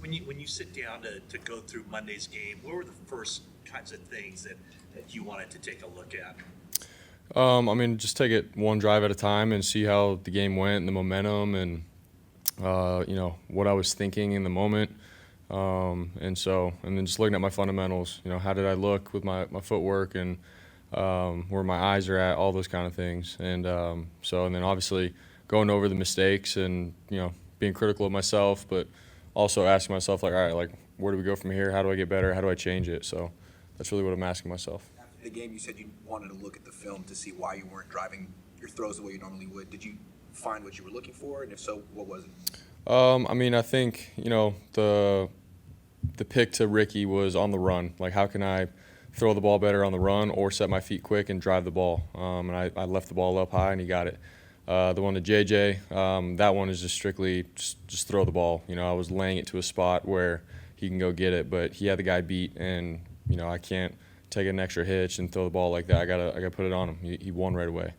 When you sit down to go through Monday's game, what were the first kinds of things that you wanted to take a look at? I mean, just take it one drive at a time and see how the game went and the momentum and, what I was thinking in the moment. And then just looking at my fundamentals, how did I look with my footwork and where my eyes are at, all those kind of things. And then obviously going over the mistakes and, being critical of myself, but also asking myself, like, all right, like, where do we go from here? How do I get better? How do I change it? So that's really what I'm asking myself. After the game, you said you wanted to look at the film to see why you weren't driving your throws the way you normally would. Did you find what you were looking for? And if so, what was it? I mean, I think, the pick to Ricky was on the run. Like, how can I throw the ball better on the run or set my feet quick and drive the ball? And I left the ball up high, and he got it. The one to JJ, that one is just strictly just throw the ball. I was laying it to a spot where he can go get it, but he had the guy beat, and, I can't take an extra hitch and throw the ball like that. I gotta put it on him. He won right away.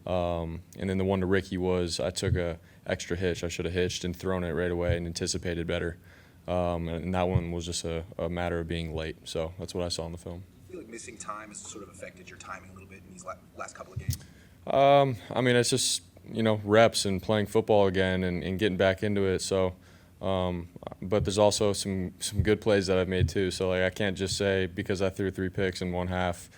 And then the one to Ricky was I took a extra hitch. I should have hitched and thrown it right away and anticipated better. And that one was just a matter of being late. So that's what I saw in the film. I feel like missing time has sort of affected your timing a little bit in these last couple of games. I mean, it's just, reps and playing football again and getting back into it. So, but there's also some good plays that I've made too. So, like, I can't just say because I threw 3 picks in one half,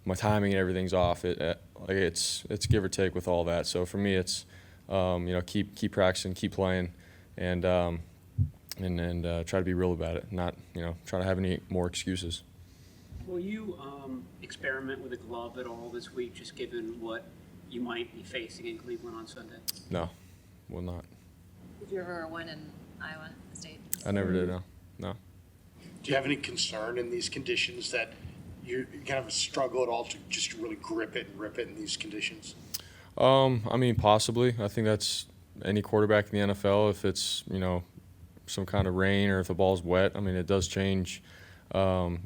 my timing and everything's off. It's give or take with all that. So for me, it's keep practicing, keep playing, and try to be real about it. Not try to have any more excuses. Will you experiment with a glove at all this week, just given what you might be facing in Cleveland on Sunday? No, will not. Did you ever win in Iowa State? I never did. No. Do you have any concern in these conditions that you kind of struggle at all to just really grip it and rip it in these conditions? I mean, possibly. I think that's any quarterback in the NFL. If it's some kind of rain or if the ball's wet, I mean, it does change. The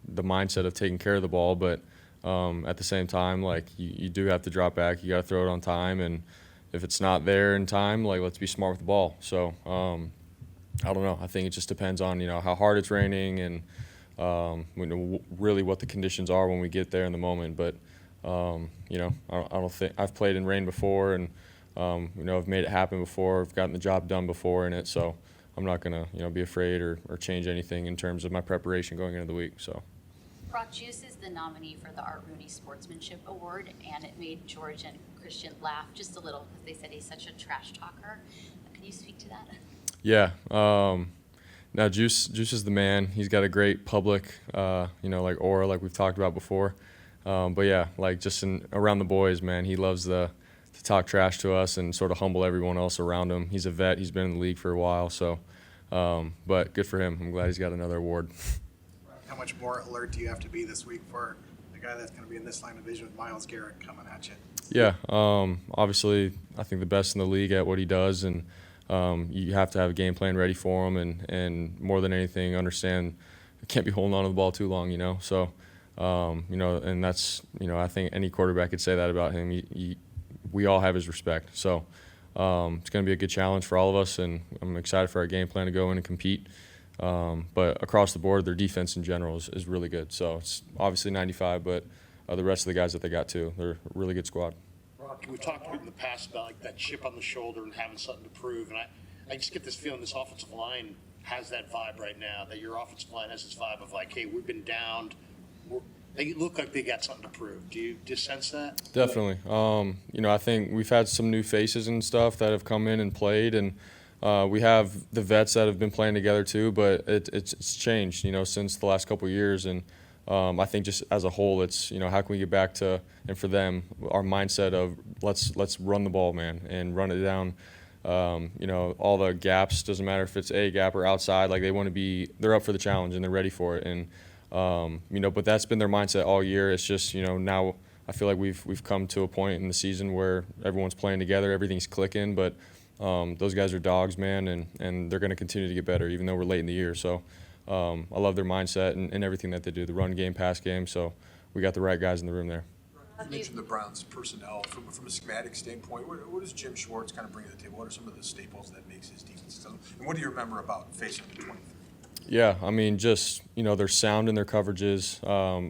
mindset of taking care of the ball, but at the same time, like you do have to drop back. You got to throw it on time, and if it's not there in time, like let's be smart with the ball. So I don't know. I think it just depends on how hard it's raining and really what the conditions are when we get there in the moment. But I don't think I've played in rain before, and I've made it happen before. I've gotten the job done before in it, so I'm not gonna be afraid or change anything in terms of my preparation going into the week. So. Brock, Juice is the nominee for the Art Rooney Sportsmanship Award, and it made George and Christian laugh just a little because they said he's such a trash talker. Can you speak to that? Yeah. Now Juice is the man. He's got a great public, like aura, like we've talked about before. But yeah, like just around the boys, man, he loves to talk trash to us and sort of humble everyone else around him. He's a vet. He's been in the league for a while, so. But good for him. I'm glad he's got another award. How much more alert do you have to be this week for the guy that's going to be in this line of vision with Myles Garrett coming at you? Yeah, obviously, I think the best in the league at what he does, and you have to have a game plan ready for him, and more than anything, understand you can't be holding on to the ball too long, So, and that's, I think any quarterback could say that about him. We all have his respect. So it's going to be a good challenge for all of us, and I'm excited for our game plan to go in and compete. But across the board, their defense in general is really good. So it's obviously 95, but the rest of the guys that they got too, they're a really good squad. Brock, we've talked in the past about like that chip on the shoulder and having something to prove, and I just get this feeling this offensive line has that vibe right now, that your offensive line has this vibe of like, hey, we've been downed. They look like they got something to prove. Do you just sense that? Definitely. I think we've had some new faces and stuff that have come in and played, and we have the vets that have been playing together too, but it's changed, since the last couple of years. And I think just as a whole, it's, how can we get back to, and for them, our mindset of let's run the ball, man, and run it down. All the gaps, doesn't matter if it's a gap or outside, like they're up for the challenge and they're ready for it. And, but that's been their mindset all year. It's just, now I feel like we've come to a point in the season where everyone's playing together, everything's clicking, but those guys are dogs, man, and they're going to continue to get better, even though we're late in the year. So I love their mindset and everything that they do, the run game, pass game. So we got the right guys in the room there. You mentioned the Browns' personnel. From a schematic standpoint, what does Jim Schwartz kind of bring to the table? What are some of the staples that makes his defense successful? And what do you remember about facing the 23? Yeah, I mean, just, they're sound in their coverages,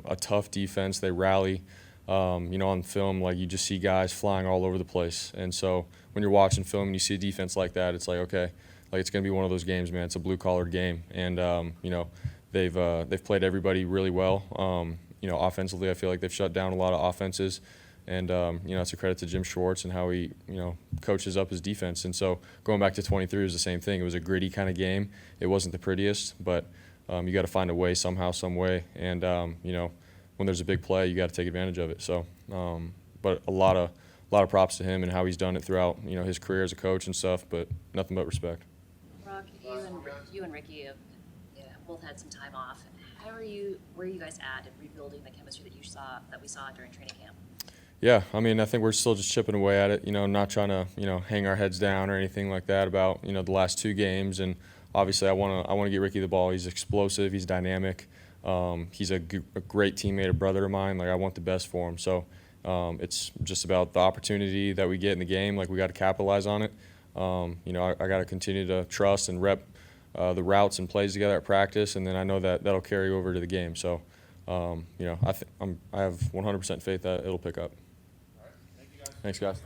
a tough defense. They rally. On film, like, you just see guys flying all over the place. And so when you're watching film and you see a defense like that, it's like, okay, like, it's going to be one of those games, man. It's a blue-collared game. And, they've played everybody really well. Offensively, I feel like they've shut down a lot of offenses. And, it's a credit to Jim Schwartz and how he, coaches up his defense. And so going back to 23 was the same thing. It was a gritty kind of game. It wasn't the prettiest, but you got to find a way somehow, some way. And, when there's a big play, you got to take advantage of it. So, but a lot of props to him and how he's done it throughout, his career as a coach and stuff, but nothing but respect. Brock, you and Ricky have both had some time off. Where are you guys at in rebuilding the chemistry that we saw during training camp? Yeah, I mean, I think we're still just chipping away at it, not trying to, hang our heads down or anything like that about, the last two games. And obviously I want to get Ricky the ball. He's explosive, he's dynamic. He's a great teammate, a brother of mine. Like, I want the best for him. So it's just about the opportunity that we get in the game. Like, we got to capitalize on it. I got to continue to trust and rep the routes and plays together at practice, and then I know that'll carry over to the game. So, I have 100% faith that it'll pick up. Thanks, guys.